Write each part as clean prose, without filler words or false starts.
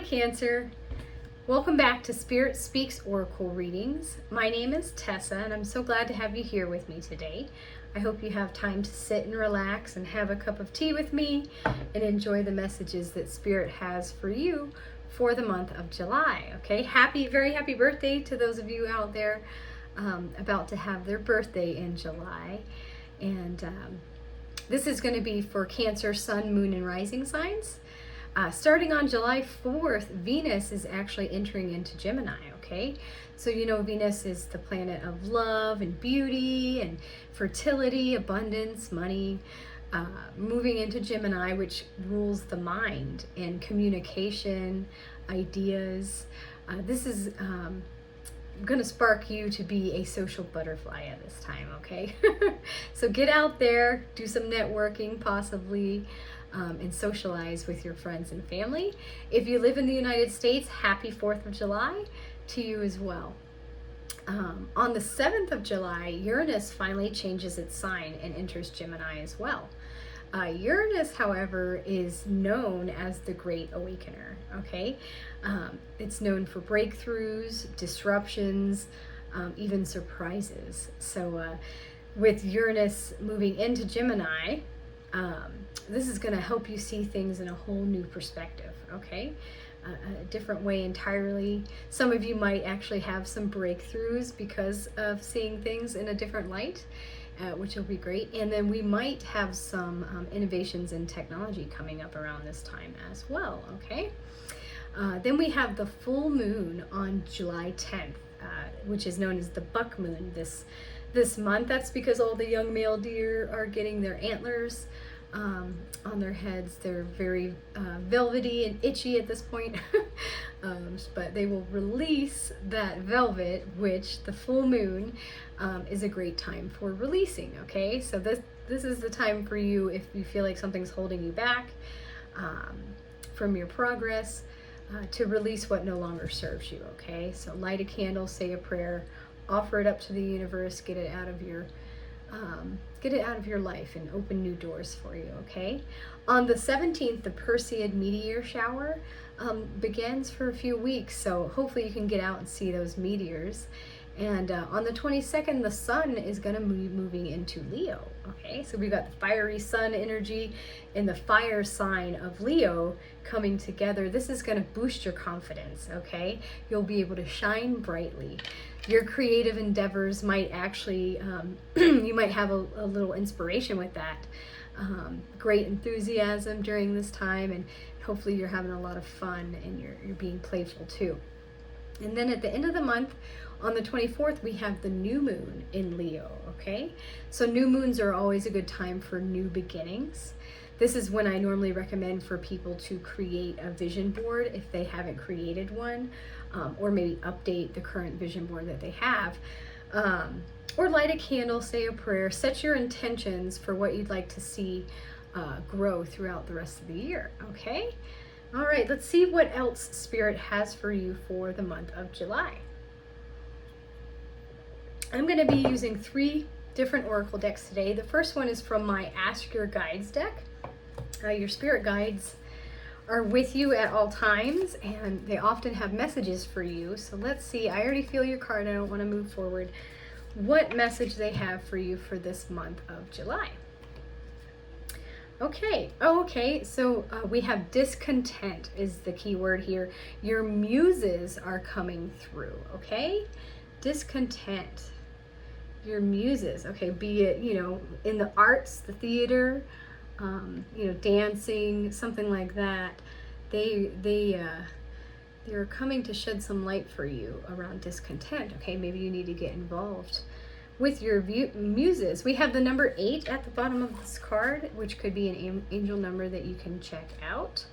Cancer. Welcome back to Spirit Speaks Oracle Readings. My name is Tessa, and I'm so glad to have you here with me today. I hope you have time to sit and relax and have a cup of tea with me and enjoy the messages that Spirit has for you for the month of July. Okay, very happy birthday to those of you out there about to have their birthday in July. And this is going to be for Cancer, Sun, Moon, and Rising signs. Starting on July 4th, Venus is actually entering into Gemini, okay? So you know Venus is the planet of love and beauty and fertility, abundance, money, moving into Gemini, which rules the mind and communication, ideas. This is going to spark you to be a social butterfly at this time, okay? So get out there, do some networking possibly, and socialize with your friends and family. If you live in the United States, happy 4th of July to you as well. On the 7th of July, Uranus finally changes its sign and enters Gemini as well. Uranus, however, is known as the Great Awakener, okay? It's known for breakthroughs, disruptions, even surprises. So with Uranus moving into Gemini, this is going to help you see things in a whole new perspective, okay? A different way entirely. Some of you might actually have some breakthroughs because of seeing things in a different light, which will be great. And then we might have some innovations in technology coming up around this time as well, okay? Then we have the full moon on July 10th, which is known as the buck moon this month. That's because all the young male deer are getting their antlers on their heads. They're very velvety and itchy at this point, but they will release that velvet, which the full moon is a great time for releasing, okay? So this is the time for you if you feel like something's holding you back from your progress, to release what no longer serves you, okay? So light a candle, say a prayer, offer it up to the universe, get it out of your life and open new doors for you, okay? On the 17th, the Perseid meteor shower begins for a few weeks, so hopefully you can get out and see those meteors. And on the 22nd, the sun is going to be moving into Leo, okay? So we've got the fiery sun energy and the fire sign of Leo coming together. This is going to boost your confidence, okay? You'll be able to shine brightly. Your creative endeavors might actually, you might have a little inspiration with that. Great enthusiasm during this time, and hopefully you're having a lot of fun and you're being playful too. And then at the end of the month, on the 24th, we have the new moon in Leo, okay? So new moons are always a good time for new beginnings. This is when I normally recommend for people to create a vision board if they haven't created one, or maybe update the current vision board that they have, or light a candle, say a prayer, set your intentions for what you'd like to see grow throughout the rest of the year, okay? All right, let's see what else Spirit has for you for the month of July. I'm going to be using 3 different oracle decks today. The first one is from my Ask Your Guides deck. Your spirit guides are with you at all times, and they often have messages for you. So let's see. I already feel your card. I don't want to move forward. What message they have for you for this month of July. Okay. So we have discontent is the key word here. Your muses are coming through, okay? Discontent. Your muses, okay, be it, in the arts, the theater, dancing, something like that. They're coming to shed some light for you around discontent, okay? Maybe you need to get involved with your muses. We have the number 8 at the bottom of this card, which could be an angel number that you can check out.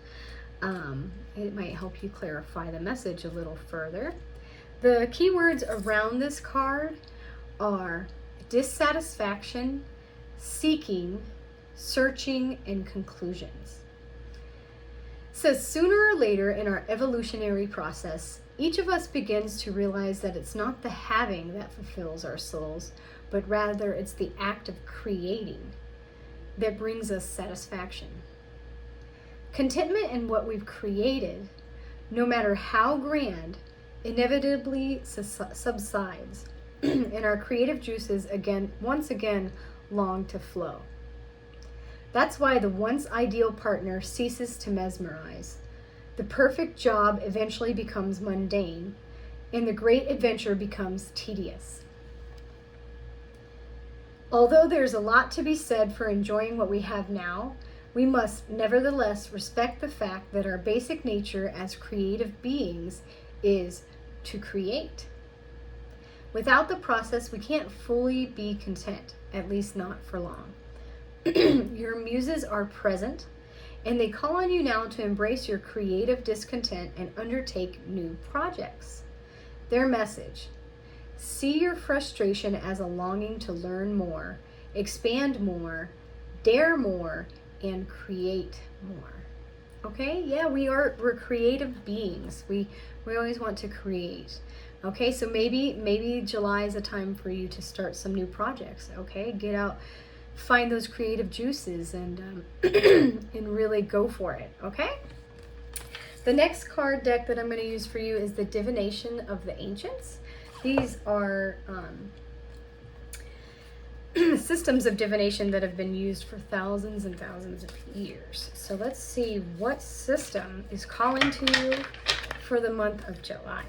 It might help you clarify the message a little further. The keywords around this card are dissatisfaction, seeking, searching, and conclusions. It says sooner or later in our evolutionary process, each of us begins to realize that it's not the having that fulfills our souls, but rather it's the act of creating that brings us satisfaction. Contentment in what we've created no matter how grand, inevitably subsides, and our creative juices once again long to flow. That's why the once ideal partner ceases to mesmerize. The perfect job eventually becomes mundane, and the great adventure becomes tedious. Although there's a lot to be said for enjoying what we have now, we must nevertheless respect the fact that our basic nature as creative beings is to create. Without the process, we can't fully be content, at least not for long. Your muses are present, and they call on you now to embrace your creative discontent and undertake new projects. Their message: see your frustration as a longing to learn more, expand more, dare more, and create more. Okay? Yeah, we're creative beings. We always want to create. Okay, so maybe July is a time for you to start some new projects. Okay, get out, find those creative juices, and and really go for it. Okay. The next card deck that I'm going to use for you is the Divination of the Ancients. These are systems of divination that have been used for thousands and thousands of years. So let's see what system is calling to you for the month of July.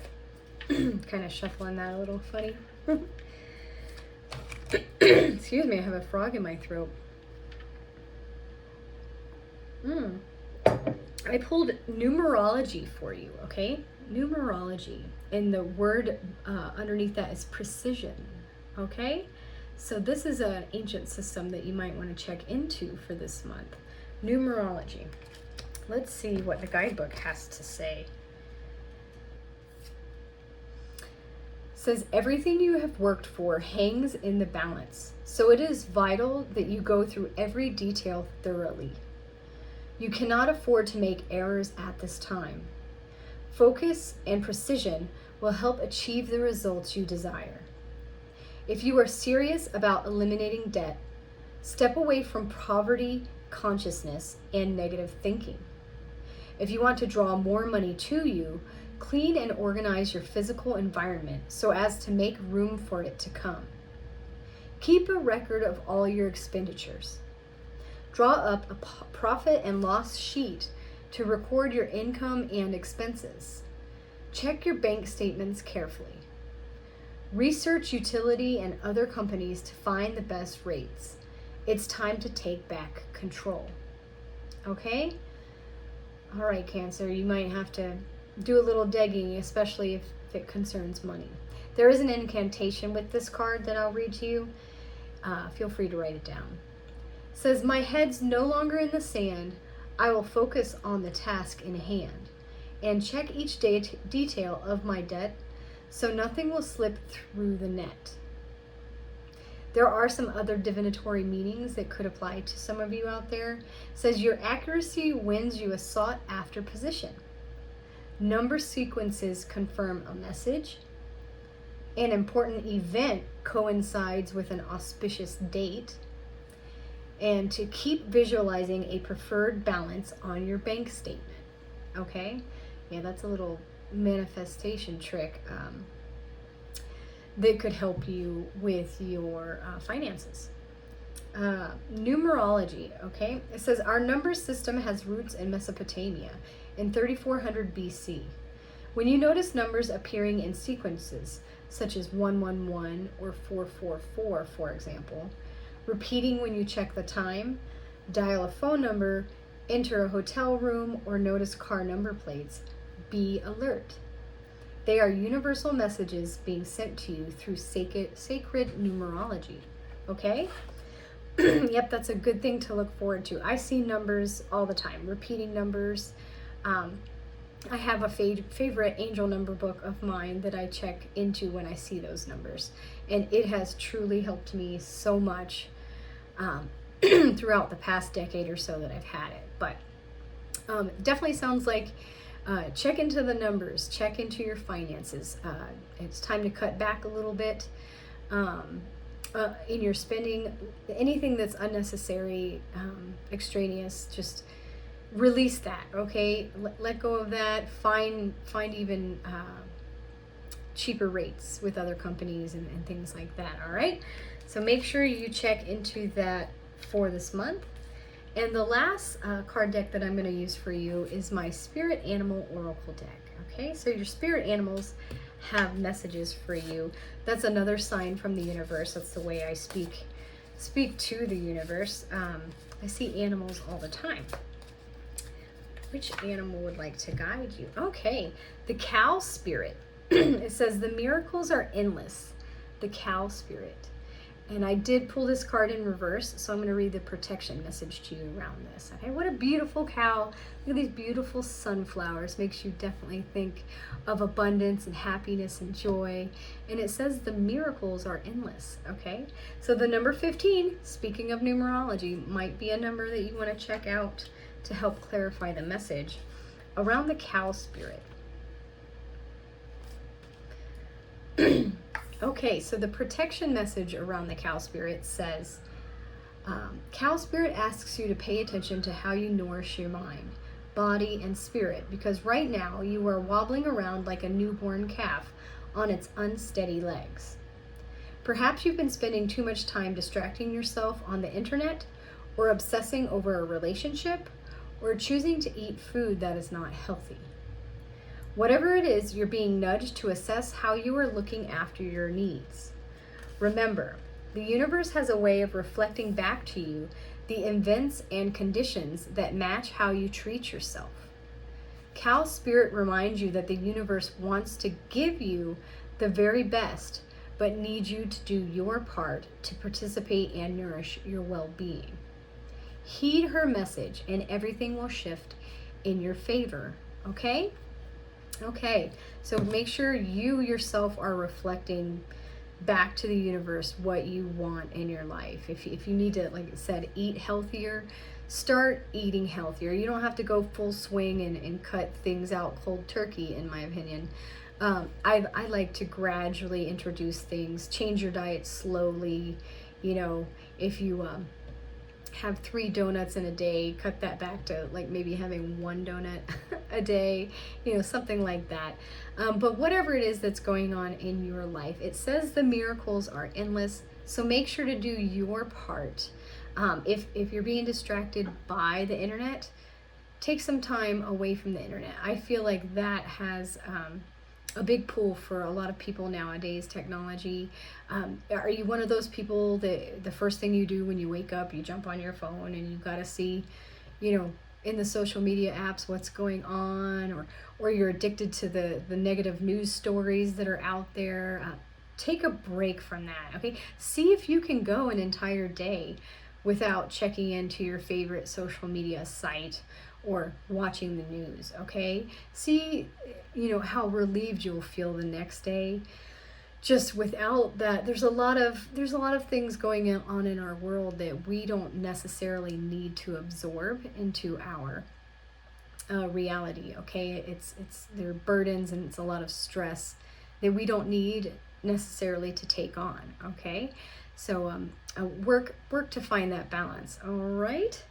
Kind of shuffling that a little funny. Excuse me, I have a frog in my throat. I pulled numerology for you, okay? Numerology. And the word underneath that is precision, okay? So this is an ancient system that you might want to check into for this month. Numerology. Let's see what the guidebook has to say. It says, everything you have worked for hangs in the balance, so it is vital that you go through every detail thoroughly. You cannot afford to make errors at this time. Focus and precision will help achieve the results you desire. If you are serious about eliminating debt, step away from poverty consciousness and negative thinking. If you want to draw more money to you, clean and organize your physical environment so as to make room for it to come. Keep a record of all your expenditures. Draw up a profit and loss sheet to record your income and expenses. Check your bank statements carefully. Research utility and other companies to find the best rates. It's time to take back control. Okay? All right, Cancer, you might have to do a little digging, especially if it concerns money. There is an incantation with this card that I'll read to you. Feel free to write it down. It says, my head's no longer in the sand. I will focus on the task in hand and check each detail of my debt so nothing will slip through the net. There are some other divinatory meanings that could apply to some of you out there. It says, your accuracy wins you a sought after position. Number sequences confirm a message. An important event coincides with an auspicious date. And to keep visualizing a preferred balance on your bank statement. Okay? Yeah, that's a little manifestation trick that could help you with your finances. Numerology, okay? It says, our number system has roots in Mesopotamia in 3400 BC. When you notice numbers appearing in sequences, such as 111 or 444, for example, repeating when you check the time, dial a phone number, enter a hotel room, or notice car number plates, be alert. They are universal messages being sent to you through sacred numerology. Okay? Yep, that's a good thing to look forward to. I see numbers all the time, repeating numbers. I have a favorite angel number book of mine that I check into when I see those numbers. And it has truly helped me so much throughout the past decade or so that I've had it. But definitely sounds like check into the numbers, check into your finances. It's time to cut back a little bit in your spending. Anything that's unnecessary, extraneous, just release that, okay? Let go of that. Find even cheaper rates with other companies and things like that, all right? So make sure you check into that for this month. And the last card deck that I'm going to use for you is my Spirit Animal Oracle deck, okay? So your spirit animals have messages for you. That's another sign from the universe. That's the way I speak to the universe. I see animals all the time. Which animal would like to guide you? Okay, the cow spirit. It says the miracles are endless. The cow spirit. And I did pull this card in reverse, so I'm going to read the protection message to you around this. Okay, what a beautiful cow. Look at these beautiful sunflowers. Makes you definitely think of abundance and happiness and joy. And it says the miracles are endless, okay? So the number 15, speaking of numerology, might be a number that you want to check out to help clarify the message around the cow spirit. Okay, so the protection message around the cow spirit says, cow spirit asks you to pay attention to how you nourish your mind, body, and spirit, because right now you are wobbling around like a newborn calf on its unsteady legs. Perhaps you've been spending too much time distracting yourself on the internet, or obsessing over a relationship, or choosing to eat food that is not healthy. Whatever it is, you're being nudged to assess how you are looking after your needs. Remember, the universe has a way of reflecting back to you the events and conditions that match how you treat yourself. Cow spirit reminds you that the universe wants to give you the very best, but needs you to do your part to participate and nourish your well-being. Heed her message and everything will shift in your favor, okay? Okay, so make sure you yourself are reflecting back to the universe what you want in your life. If you need to, like I said, eat healthier, start eating healthier. You don't have to go full swing and cut things out cold turkey, in my opinion. I like to gradually introduce things, change your diet slowly. You know, if you have 3 donuts in a day, cut that back to like maybe having 1 donut a day, you know, something like that. But whatever it is that's going on in your life, it says the miracles are endless. So make sure to do your part. If you're being distracted by the internet, take some time away from the internet. I feel like that has a big pull for a lot of people nowadays, technology. Are you one of those people that the first thing you do when you wake up, you jump on your phone and you got to see, you know, in the social media apps what's going on, or you're addicted to the negative news stories that are out there? Take a break from that, okay? See if you can go an entire day without checking into your favorite social media site or watching the news, okay? See, you know, how relieved you'll feel the next day. Just without that, there's a lot of things going on in our world that we don't necessarily need to absorb into our reality, okay? It's there are burdens and it's a lot of stress that we don't need necessarily to take on, okay? So work to find that balance. All right.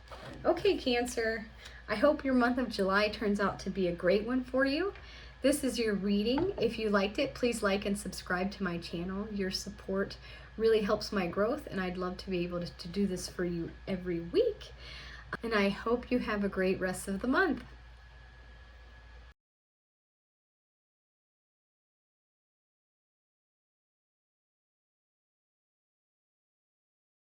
Okay, Cancer. I hope your month of July turns out to be a great one for you. This is your reading. If you liked it, please like and subscribe to my channel. Your support really helps my growth, and I'd love to be able to do this for you every week. And I hope you have a great rest of the month.